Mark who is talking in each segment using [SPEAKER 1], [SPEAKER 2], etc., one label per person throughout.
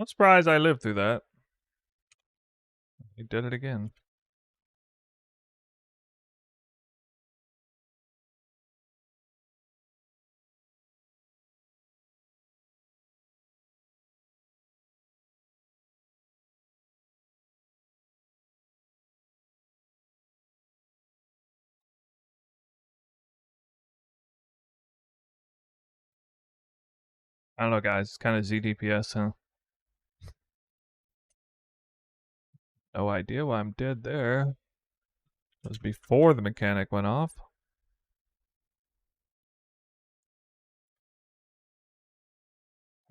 [SPEAKER 1] I'm surprised I lived through that. He did it again. I don't know, guys. It's kind of ZDPS, huh? No idea why I'm dead there. It was before the mechanic went off.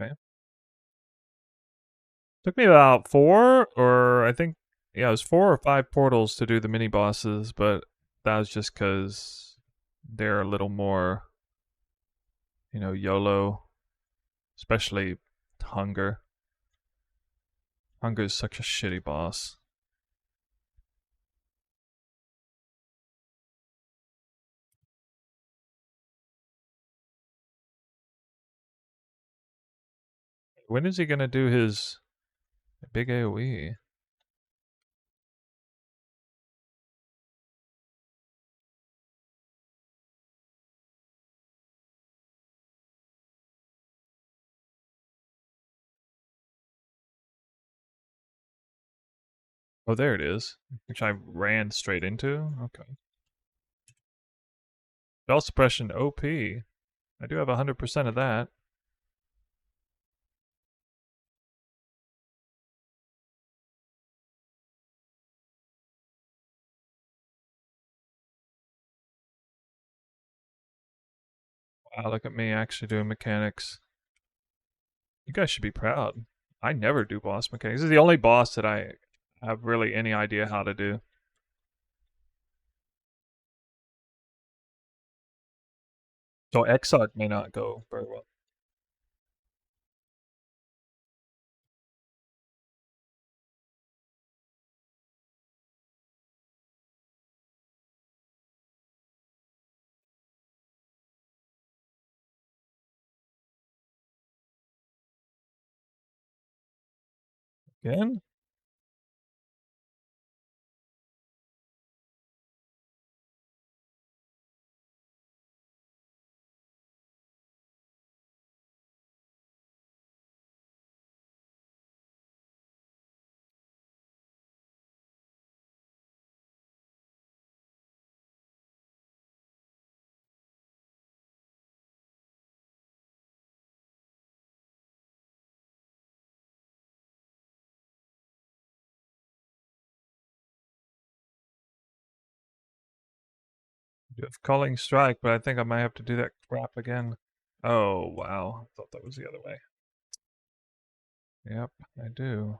[SPEAKER 1] Okay. Took me about 4, or I think, yeah, it was 4 or 5 portals to do the mini bosses, but that was just because they're a little more, YOLO, especially Hunger. Hunger is such a shitty boss. When is he gonna do his big AoE? Oh, there it is, which I ran straight into. Okay. Spell suppression OP. I do have 100% of that. Wow, look at me actually doing mechanics. You guys should be proud. I never do boss mechanics. This is the only boss that I have really any idea how to do. So exarch may not go very well. Again? You have calling strike, but I think I might have to do that crap again. Oh wow, I thought that was the other way. Yep, I do.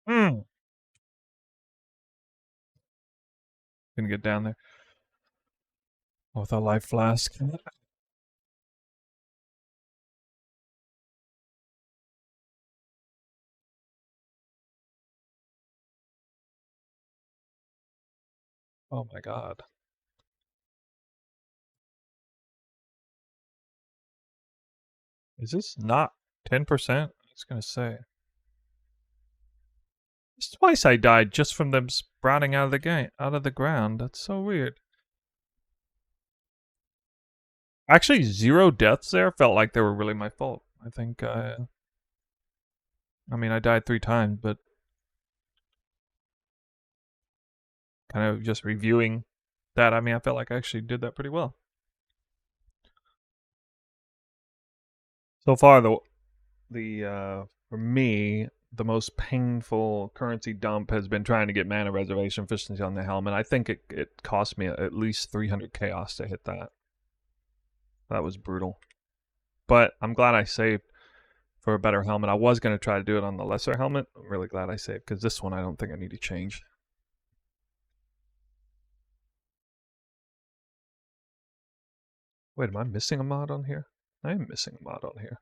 [SPEAKER 1] Hmm. Gonna get down there. Oh, with a life flask. Oh my god. Is this not 10%? I was gonna say. It's twice I died just from them sprouting out of the out of the ground. That's so weird. Actually, 0 deaths there felt like they were really my fault. I think, I mean, I died 3 times, but kind of just reviewing that, I mean, I felt like I actually did that pretty well. So far, for me, the most painful currency dump has been trying to get mana reservation efficiency on the helmet. I think it cost me at least 300 chaos to hit that. That was brutal. But I'm glad I saved for a better helmet. I was going to try to do it on the lesser helmet. I'm really glad I saved because this one I don't think I need to change. Wait, am I missing a mod on here? I am missing a mod on here.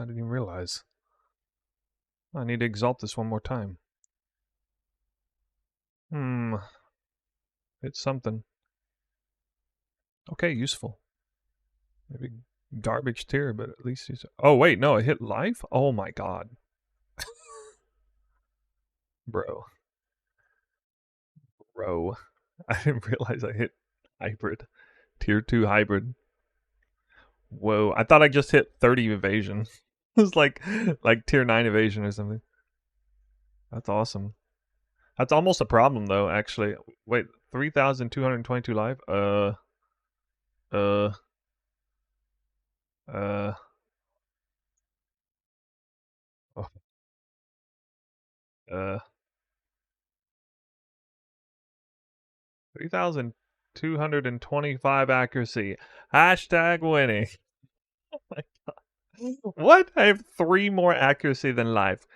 [SPEAKER 1] I didn't even realize. I need to exalt this one more time. It's something. Okay, useful. Maybe garbage tier, but at least he's. Oh wait, no, it hit life. Oh my god, bro, bro. I didn't realize I hit hybrid, tier 2 hybrid. Whoa, I thought I just hit 30 evasion. It was like tier 9 evasion or something. That's awesome. That's almost a problem though, actually. Wait, 3,222 life. Uh, uh. Oh, uh. 3,225 accuracy. Hashtag winning. Oh my god. What? I have 3 more accuracy than life.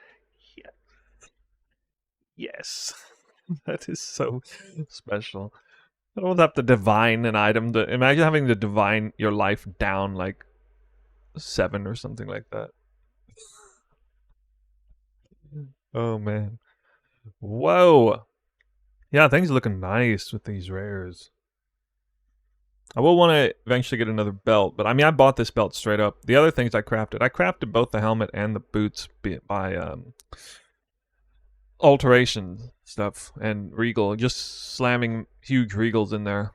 [SPEAKER 1] Yes. That is so special. I don't have to divine an item. Imagine having to divine your life down like 7 or something like that. Oh man. Whoa. Yeah, things are looking nice with these rares. I will want to eventually get another belt, but I mean, I bought this belt straight up. The other things I crafted both the helmet and the boots by alteration stuff and regal, just slamming huge regals in there.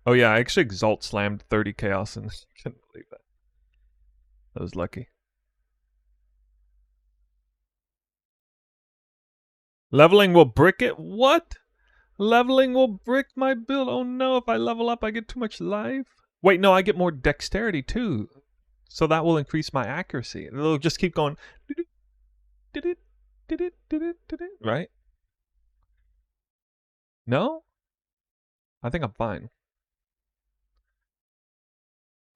[SPEAKER 1] Oh yeah, I actually Exalt Slammed 30 chaos and couldn't believe that. I was lucky. Leveling will brick it? What? Leveling will brick my build? Oh no, if I level up, I get too much life. Wait, no, I get more dexterity too. So that will increase my accuracy. It'll just keep going. Right? No? I think I'm fine.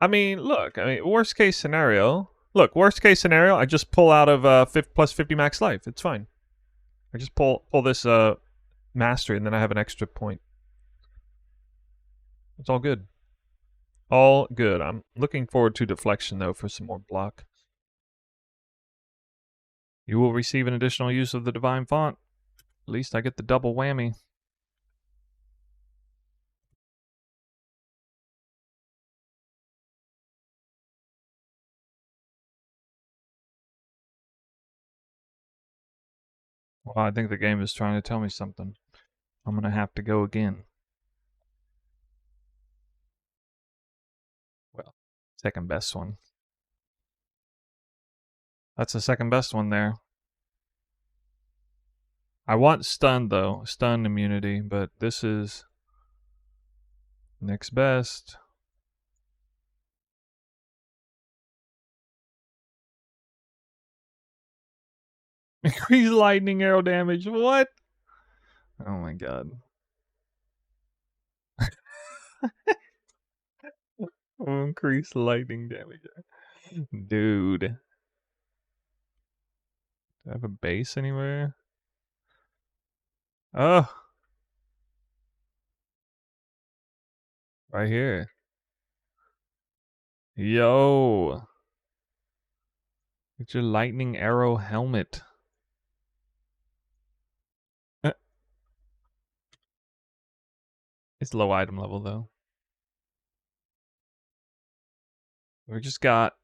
[SPEAKER 1] I mean, look, worst case scenario. Look, worst case scenario, I just pull out of plus 50 max life. It's fine. I just pull this mastery and then I have an extra point. It's all good. All good. I'm looking forward to deflection though for some more block. You will receive an additional use of the divine font. At least I get the double whammy. Well, I think the game is trying to tell me something. I'm gonna have to go again. Well, second best one. That's the second best one there. I want stun though, stun immunity, but this is next best. Increase lightning arrow damage. What? Oh my god. Increase lightning damage. Dude. Do I have a base anywhere? Oh. Right here. Yo. It's your lightning arrow helmet. It's low item level though. We just got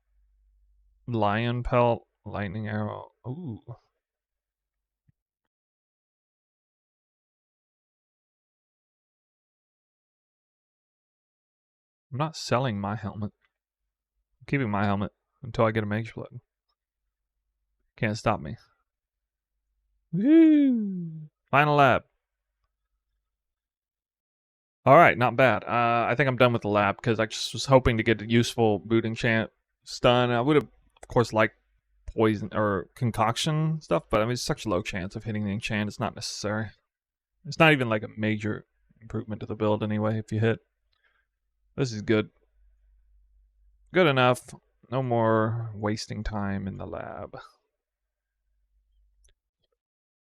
[SPEAKER 1] lion pelt, lightning arrow. Ooh. I'm not selling my helmet. I'm keeping my helmet until I get a mage blood. Can't stop me. Woo! Final lab. All right, not bad. I think I'm done with the lab because I just was hoping to get a useful boot enchant stun. I would have, of course, liked poison or concoction stuff, but I mean, it's such a low chance of hitting the enchant. It's not necessary. It's not even like a major improvement to the build anyway. If you hit, this is good. Good enough. No more wasting time in the lab.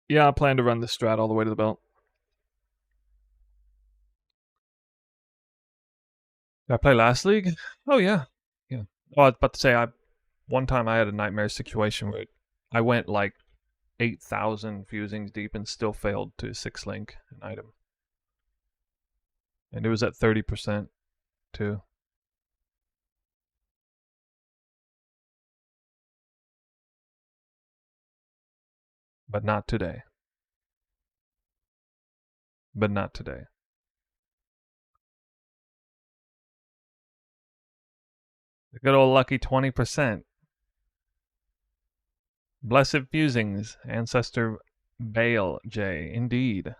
[SPEAKER 1] Yeah, I plan to run the strat all the way to the belt. Did I play last league? Oh yeah, yeah. Oh, I was about to say, one time I had a nightmare situation where I went like 8,000 fusings deep and still failed to 6-link an item. And it was at 30% too. But not today. But not today. The good old lucky 20%. Blessed Fusings, Ancestor Bale J. Indeed.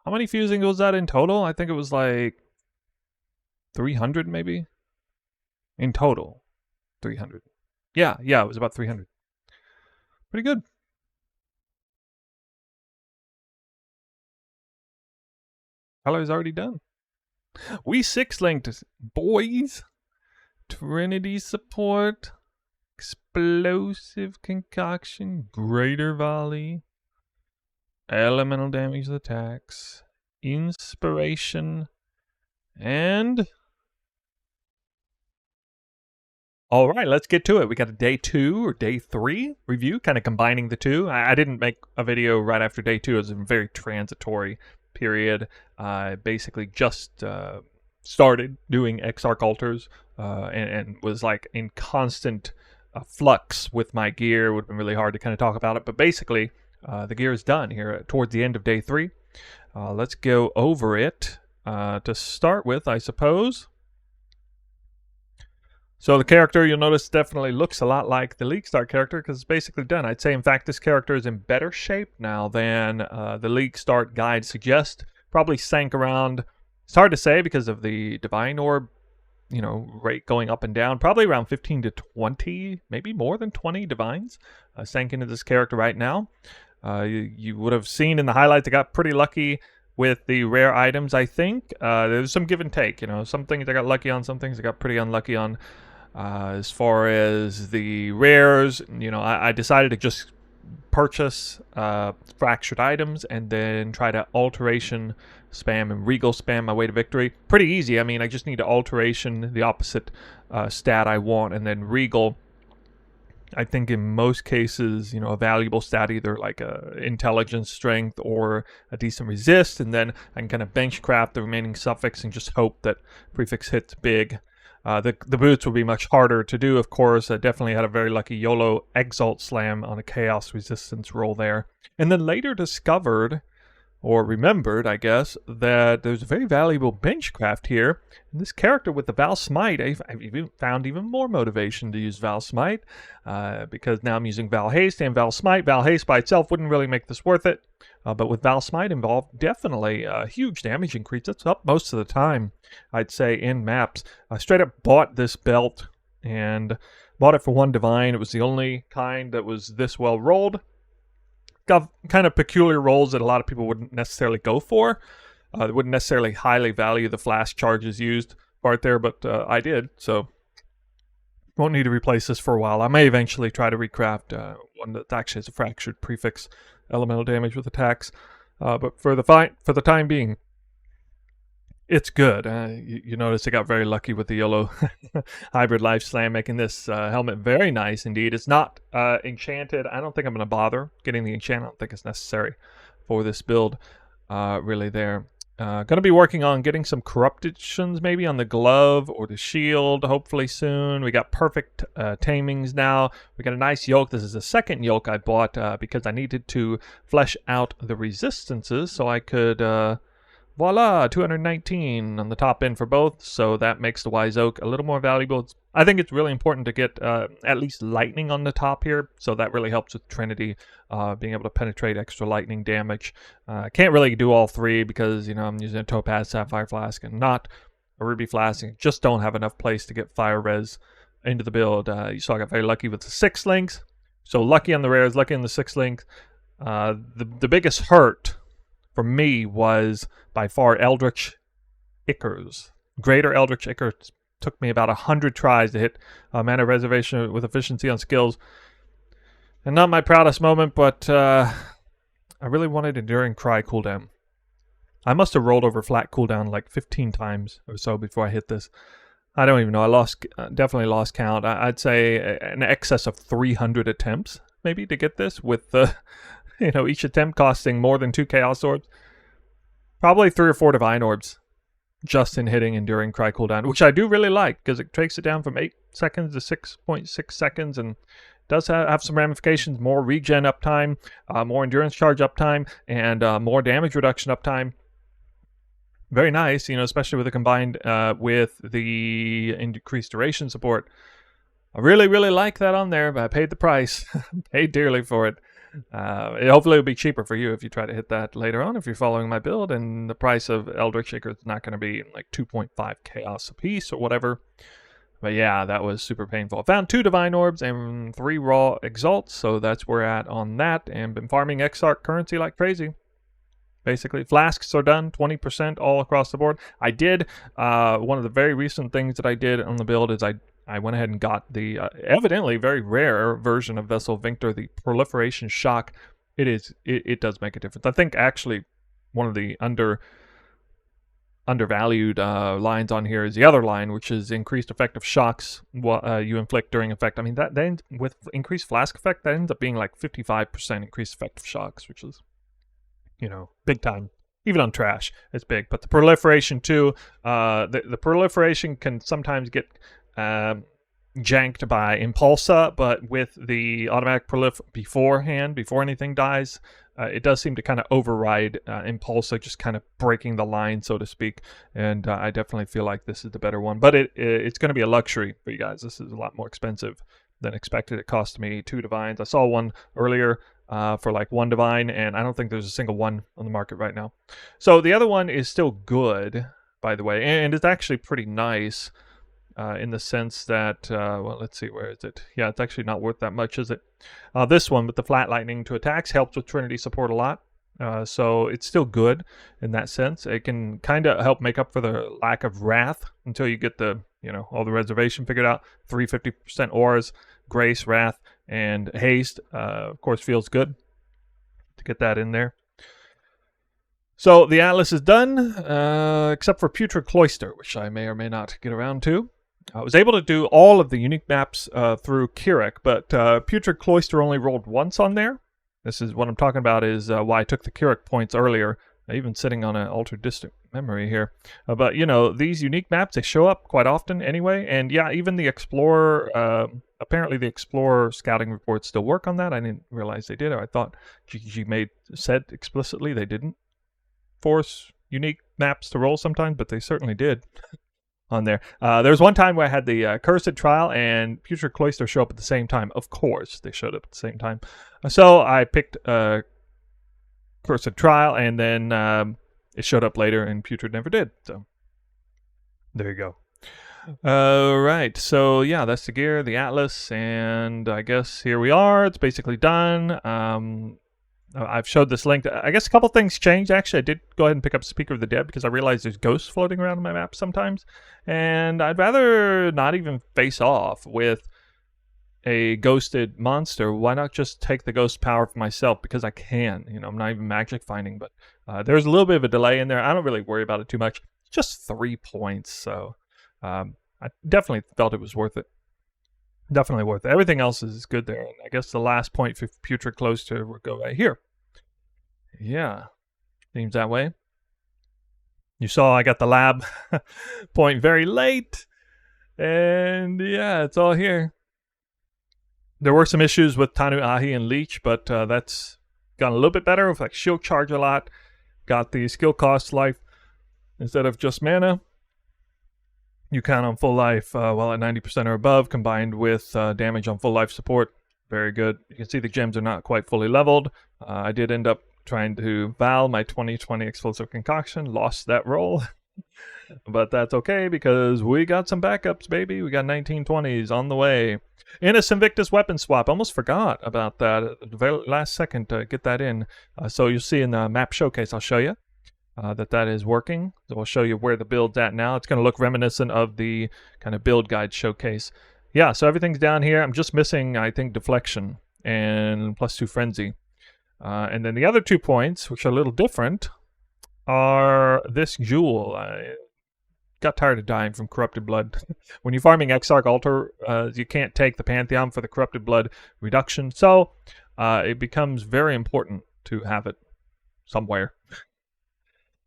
[SPEAKER 1] How many fusings was that in total? I think it was like 300 maybe? In total. 300. Yeah, it was about 300. Pretty good. Color's already done. We 6-linked, boys. Trinity support. Explosive Concoction. Greater Volley. Elemental damage attacks. Inspiration. And... all right, let's get to it. We got a day 2 or day 3 review, kind of combining the two. I didn't make a video right after day 2. It was a very transitory period. I basically just started doing exarch altars and was like in constant flux with my gear. It would have been really hard to kind of talk about it, but basically the gear is done here towards the end of day 3. Let's go over it to start with, I suppose. So the character, you'll notice, definitely looks a lot like the League Start character because it's basically done. I'd say, in fact, this character is in better shape now than the League Start guide suggests. Probably sank around, it's hard to say because of the Divine Orb, rate going up and down. Probably around 15 to 20, maybe more than 20 Divines sank into this character right now. You would have seen in the highlights I got pretty lucky with the rare items, I think. There's some give and take. Some things I got lucky on, some things I got pretty unlucky on. As far as the rares, I decided to just purchase fractured items and then try to alteration spam and regal spam my way to victory. Pretty easy. I mean, I just need to alteration the opposite stat I want, and then regal, I think in most cases, a valuable stat, either like a intelligence, strength, or a decent resist, and then I can kind of bench craft the remaining suffix and just hope that prefix hits big. The boots would be much harder to do, of course. I definitely had a very lucky YOLO Exalt Slam on a Chaos Resistance roll there. And then later discovered, or remembered, I guess, that there's a very valuable benchcraft here. And this character with the Val Smite, I've even found even more motivation to use Val Smite, because now I'm using Val Haste and Val Smite. Val Haste by itself wouldn't really make this worth it, but with Val Smite involved, definitely a huge damage increase. It's up most of the time, I'd say, in maps. I straight up bought this belt and bought it for 1 Divine. It was the only kind that was this well rolled. Got kind of peculiar rolls that a lot of people wouldn't necessarily go for. They wouldn't necessarily highly value the flash charges used part there, but I did, so won't need to replace this for a while. I may eventually try to recraft one that actually has a fractured prefix elemental damage with attacks, but for the time being, it's good. You notice I got very lucky with the YOLO Hybrid Life Slam, making this helmet very nice indeed. It's not enchanted. I don't think I'm going to bother getting the enchant. I don't think it's necessary for this build really there. Going to be working on getting some corruptions maybe on the glove or the shield hopefully soon. We got perfect tamings now. We got a nice yoke. This is the second yoke I bought because I needed to flesh out the resistances so I could... voila, 219 on the top end for both, so that makes the Wise Oak a little more valuable. I think it's really important to get at least lightning on the top here, so that really helps with Trinity, being able to penetrate extra lightning damage. Can't really do all 3 because, I'm using a Topaz Sapphire Flask and not a Ruby Flask, and just don't have enough place to get Fire Res into the build. You saw I got very lucky with the 6 links, so lucky on the rares, lucky on the 6 links. The biggest hurt for me was by far Eldritch Ichors. Greater Eldritch Ichors took me about 100 tries to hit mana reservation with efficiency on skills. And not my proudest moment, but I really wanted Enduring Cry cooldown. I must have rolled over flat cooldown like 15 times or so before I hit this. I don't even know. I definitely lost count. I'd say an excess of 300 attempts maybe to get this, with the each attempt costing more than 2 Chaos Orbs. Probably 3 or 4 Divine Orbs just in hitting Enduring Cry cooldown, which I do really like because it takes it down from 8 seconds to 6.6 seconds and does have some ramifications: more regen uptime, more endurance charge uptime, and more damage reduction uptime. Very nice, especially with it combined with the increased duration support. I really, really like that on there, but I paid the price. Paid dearly for it. Hopefully it'll be cheaper for you if you try to hit that later on, if you're following my build, and the price of Eldritch Shaker is not going to be like 2.5 Chaos a piece or whatever. But yeah, that was super painful. I found 2 Divine Orbs and 3 Raw Exalts, so that's where we're at on that, and been farming Exarch currency like crazy. Basically, flasks are done, 20% all across the board. I did, one of the very recent things that I did on the build is I went ahead and got the evidently very rare version of Vessel Vinctor, the Proliferation Shock. It does make a difference. I think actually one of the undervalued lines on here is the other line, which is increased effective shocks you inflict during effect. I mean, that then with increased flask effect, that ends up being like 55% increased effective shocks, which is, big time. Even on trash, it's big. But the proliferation too, the proliferation can sometimes get janked by Impulsa, but with the automatic prolif before anything dies, it does seem to kind of override Impulsa, just kind of breaking the line, so to speak. And I definitely feel like this is the better one. But it's going to be a luxury for you guys. This is a lot more expensive than expected. It cost me 2 divines. I saw one earlier for like 1 divine, and I don't think there's a single one on the market right now. So the other one is still good, by the way, and it's actually pretty nice in the sense that, well, let's see, where is it? Yeah, it's actually not worth that much, is it? This one with the flat lightning to attacks helps with Trinity support a lot. So it's still good in that sense. It can kind of help make up for the lack of wrath until you get the, all the reservation figured out. 350% auras, grace, wrath, and haste, of course, feels good to get that in there. So the Atlas is done, except for Putrid Cloister, which I may or may not get around to. I was able to do all of the unique maps through Keurig, but Putrid Cloister only rolled once on there. This is what I'm talking about, is why I took the Keurig points earlier, even sitting on an altered distant memory here. But, these unique maps, they show up quite often anyway. And yeah, even the Explorer, apparently the Explorer scouting reports still work on that. I didn't realize they did. I thought GG said explicitly they didn't force unique maps to roll sometimes, but they certainly did. On there. There was one time where I had the Cursed Trial and Putrid Cloister show up at the same time. Of course, they showed up at the same time. So I picked Cursed Trial, and then it showed up later, and Putrid never did. So there you go. Right, so yeah, that's the gear, the Atlas, and I guess here we are. It's basically done. I've showed this link. I guess a couple things changed, actually. I did go ahead and pick up Speaker of the Dead because I realized there's ghosts floating around on my map sometimes. And I'd rather not even face off with a ghosted monster. Why not just take the ghost power for myself? Because I can. I'm not even magic finding, but there's a little bit of a delay in there. I don't really worry about it too much. It's just 3 points, so I definitely felt it was worth it. Definitely worth it. Everything else is good there. And I guess the last point for Putrid Cloister will go right here. Yeah. Seems that way. You saw I got the lab point very late. And yeah, it's all here. There were some issues with Tanu Ahi and Leech, but that's gotten a little bit better with like shield charge a lot. Got the skill cost life instead of just mana. You count on full life while at 90% or above, combined with damage on full life support. Very good. You can see the gems are not quite fully leveled. I did end up trying to Val my 2020 Explosive Concoction. Lost that roll. But that's okay because we got some backups, baby. We got 1920s on the way. Innis Invictus weapon swap. Almost forgot about that at the very last second to get that in. So you'll see in the map showcase, I'll show you. That is working. So I'll show you where the build's at now. It's going to look reminiscent of the kind of build guide showcase. Yeah, so everything's down here. I'm just missing, I think, Deflection and +2 Frenzy. And then the other 2 points, which are a little different, are this Jewel. got tired of dying from corrupted blood. When you're farming Exarch Altar, you can't take the Pantheon for the corrupted blood reduction, so it becomes very important to have it somewhere.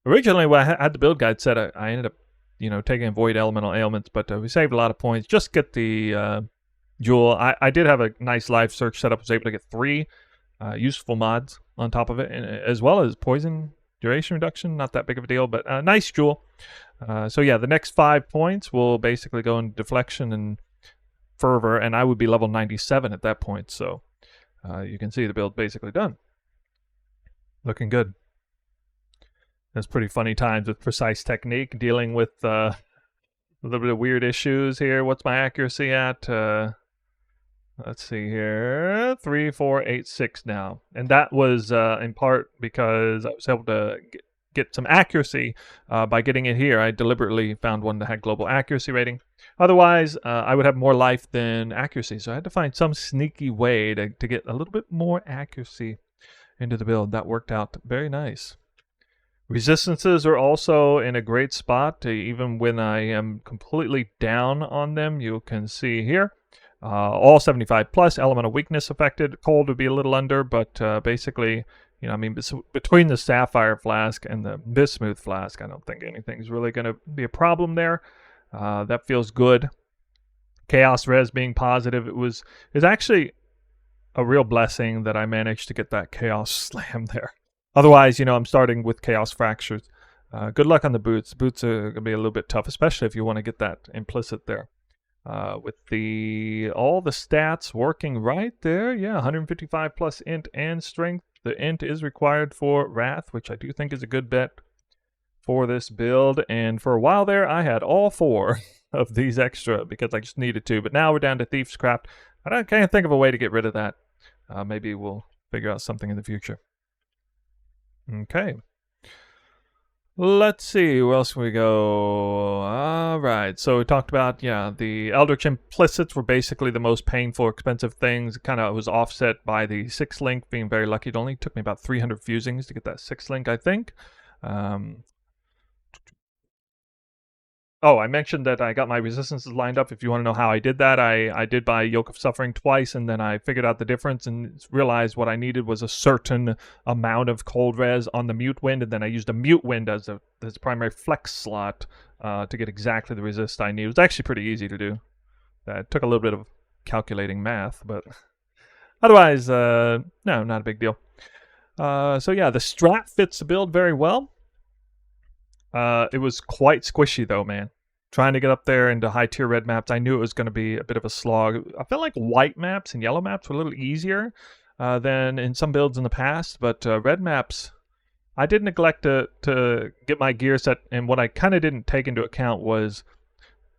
[SPEAKER 1] Originally, when I had the build guide set, I ended up, taking Void Elemental Ailments, but we saved a lot of points. Just get the Jewel. I did have a nice live search setup. I was able to get 3 useful mods on top of it, and, as well as poison duration reduction. Not that big of a deal, but nice Jewel. So yeah, the next 5 points will basically go into deflection and fervor, and I would be level 97 at that point. So you can see the build basically done. Looking good. That's pretty funny times with precise technique, dealing with a little bit of weird issues here. What's my accuracy at? Let's see here, 3, 4, 8, 6 now. And that was in part because I was able to get some accuracy by getting it here. I deliberately found one that had global accuracy rating. Otherwise, I would have more life than accuracy. So I had to find some sneaky way to get a little bit more accuracy into the build. That worked out very nice. Resistances are also in a great spot. Even when I am completely down on them, you can see here. All 75 plus, elemental weakness affected. Cold would be a little under, but basically, between the Sapphire Flask and the Bismuth Flask, I don't think anything's really going to be a problem there. That feels good. Chaos Res being positive, it's actually a real blessing that I managed to get that Chaos Slam there. Otherwise, I'm starting with Chaos Fractures. Good luck on the boots. Boots are going to be a little bit tough, especially if you want to get that implicit there. With all the stats working right there. Yeah, 155 plus int and strength. The int is required for Wrath, which I do think is a good bet for this build. And for a while there, I had all 4 of these extra because I just needed to. But now we're down to Thief's Craft. I can't think of a way to get rid of that. Maybe we'll figure out something in the future. Okay. Let's see, where else can we go? All right, so we talked about, the Eldritch Implicits were basically the most painful, expensive things. It kind of was offset by the 6 link, being very lucky. It only took me about 300 fusings to get that 6 link, I think. I mentioned that I got my resistances lined up. If you want to know how I did that, I did buy Yoke of Suffering twice, and then I figured out the difference and realized what I needed was a certain amount of cold res on the Mute Wind, and then I used a Mute Wind as a primary flex slot to get exactly the resist I need. It was actually pretty easy to do. It took a little bit of calculating math, but otherwise, no, not a big deal. So yeah, the strat fits the build very well. It was quite squishy though, man. Trying to get up there into high tier red maps, I knew it was going to be a bit of a slog. I felt like white maps and yellow maps were a little easier than in some builds in the past, but red maps, I did neglect to get my gear set, and what I kind of didn't take into account was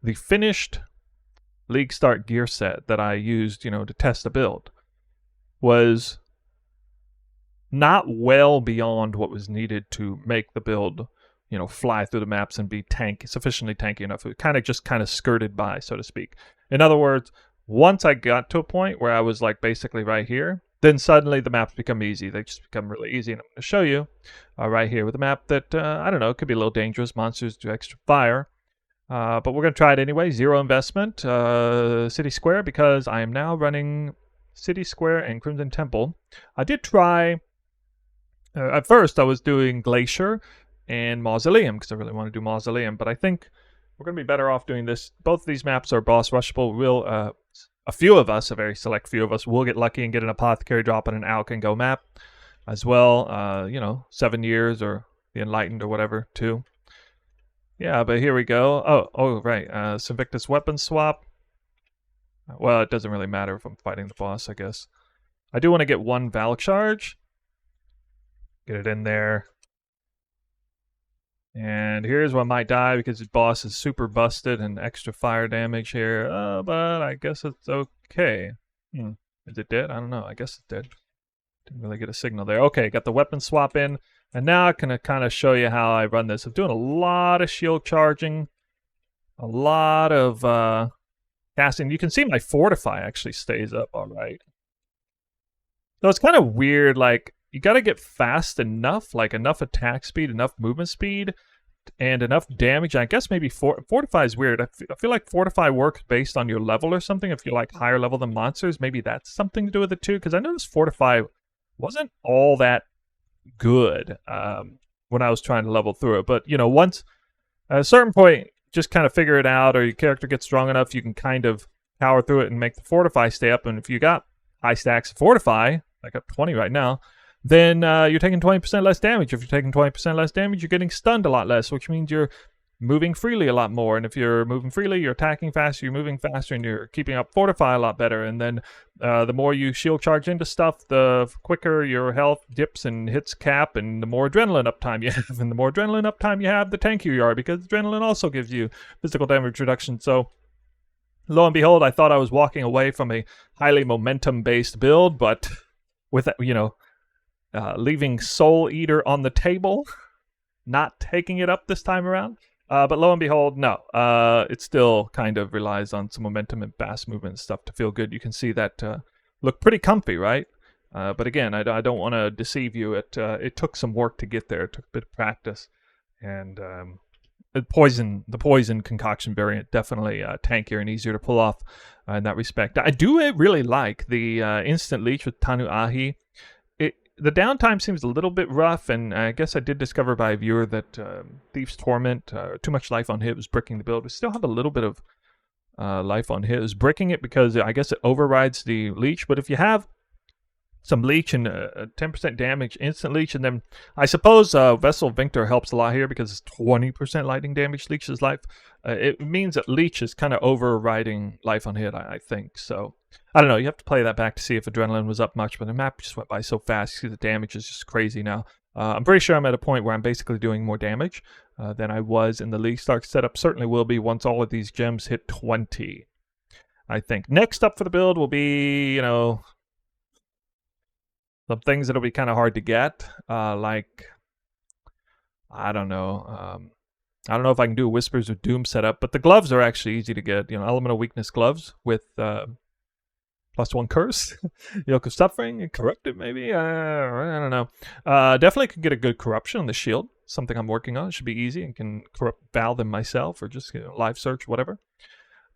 [SPEAKER 1] the finished League Start gear set that I used, to test the build was not well beyond what was needed to make the build fly through the maps and be sufficiently tanky enough. It kind of skirted by, so to speak. In other words, once I got to a point where I was like basically right here, then suddenly the maps become easy. They just become really easy. And I'm going to show you right here with a map that, I don't know, it could be a little dangerous. Monsters do extra fire. But we're going to try it anyway. 0 investment, City Square, because I am now running City Square and Crimson Temple. I did try, at first I was doing Glacier and Mausoleum, because I really want to do Mausoleum, but I think we're going to be better off doing this. Both of these maps are boss rushable. A few of us, a very select few of us, will get lucky and get an Apothecary drop on an Alk and Go map as well. 7 years or the Enlightened or whatever, too. Yeah, but here we go. Oh, right. Invictus weapon swap. Well, it doesn't really matter if I'm fighting the boss, I guess. I do want to get 1 Valk charge. Get it in there. And here's where I might die because his boss is super busted and extra fire damage here. But I guess it's okay. Is it dead? I don't know. I guess it's dead. Didn't really get a signal there. Okay, got the weapon swap in. And now I can kind of show you how I run this. I'm doing a lot of shield charging. A lot of casting. You can see my Fortify actually stays up all right. So it's kind of weird, like, you got to get fast enough, like enough attack speed, enough movement speed, and enough damage. I guess maybe Fortify is weird. I feel like Fortify works based on your level or something. If you're like higher level than monsters, maybe that's something to do with it too. Because I noticed Fortify wasn't all that good when I was trying to level through it. But, you know, once at a certain point, just kind of figure it out, or your character gets strong enough, you can kind of power through it and make the Fortify stay up. And if you got high stacks of Fortify, like up 20 right now, then you're taking 20% less damage. If you're taking 20% less damage, you're getting stunned a lot less, which means you're moving freely a lot more. And if you're moving freely, you're attacking faster, you're moving faster, and you're keeping up Fortify a lot better. And then the more you shield charge into stuff, the quicker your health dips and hits cap, and the more adrenaline uptime you have. And the more adrenaline uptime you have, the tankier you are, because adrenaline also gives you physical damage reduction. So lo and behold, I thought I was walking away from a highly momentum-based build, but with, you know, leaving Soul Eater on the table, not taking it up this time around. But lo and behold, no. It still kind of relies on some momentum and fast movement and stuff to feel good. You can see that look pretty comfy, right? But again, I don't want to deceive you. It took some work to get there. It took a bit of practice. And the poison concoction variant, definitely tankier and easier to pull off in that respect. I do really like the instant leech with Tanu Ahi. The downtime seems a little bit rough, and I guess I did discover by a viewer that Thief's Torment, too much life on hit, was bricking the build. We still have a little bit of life on hit. It was bricking it because I guess it overrides the leech, but if you have some leech and 10% damage, instant leech, and then I suppose Vessel Victor helps a lot here because it's 20% lightning damage leeches life. It means that leech is kind of overriding life on hit, I think. So I don't know. You have to play that back to see if adrenaline was up much, but the map just went by so fast. See, the damage is just crazy now. I'm pretty sure I'm at a point where I'm basically doing more damage than I was in the League Stark setup. Certainly will be once all of these gems hit 20, I think. Next up for the build will be, you know, some things that'll be kind of hard to get, like, I don't know. I don't know if I can do a Whispers of Doom setup, but the gloves are actually easy to get. You know, Elemental Weakness gloves with +1 curse, Yoke of Suffering, and Corrupted maybe. I don't know. Definitely could get a good corruption on the shield. Something I'm working on. It should be easy, and can corrupt Val them myself, or just, you know, live search, whatever.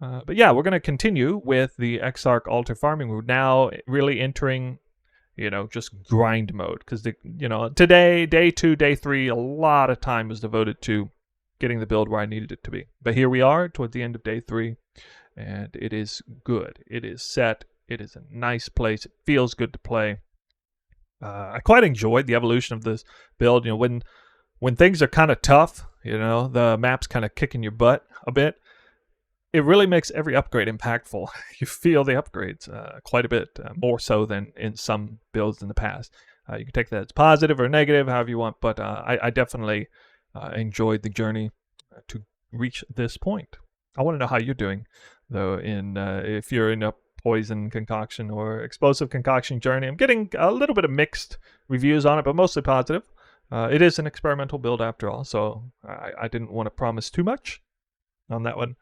[SPEAKER 1] But yeah, we're going to continue with the Exarch altar farming. We're now really entering, you know, just grind mode, because, you know, today, day 2, day 3, a lot of time was devoted to getting the build where I needed it to be. But here we are toward the end of day 3, and it is good. It is set. It is a nice place. It feels good to play. I quite enjoyed the evolution of this build. You know, when things are kind of tough, you know, the map's kind of kicking your butt a bit, it really makes every upgrade impactful. You feel the upgrades quite a bit, more so than in some builds in the past. You can take that as positive or negative, however you want, but I definitely enjoyed the journey to reach this point. I want to know how you're doing, though, if you're in a poison concoction or explosive concoction journey. I'm getting a little bit of mixed reviews on it, but mostly positive. It is an experimental build after all, so I didn't want to promise too much on that one.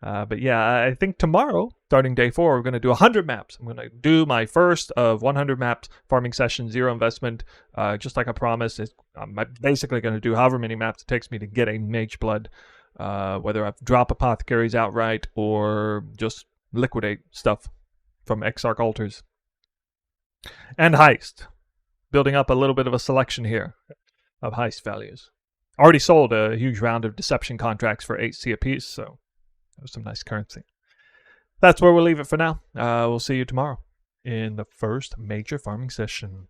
[SPEAKER 1] But yeah, I think tomorrow, starting day 4, we're going to do 100 maps. I'm going to do my first of 100 maps farming session, 0 investment, just like I promised. I'm basically going to do however many maps it takes me to get a Mage Blood, whether I drop apothecaries outright or just liquidate stuff from Exarch altars. And heist. Building up a little bit of a selection here of heist values. Already sold a huge round of deception contracts for 8C apiece, so that was some nice currency. That's where we'll leave it for now. We'll see you tomorrow in the first major farming session.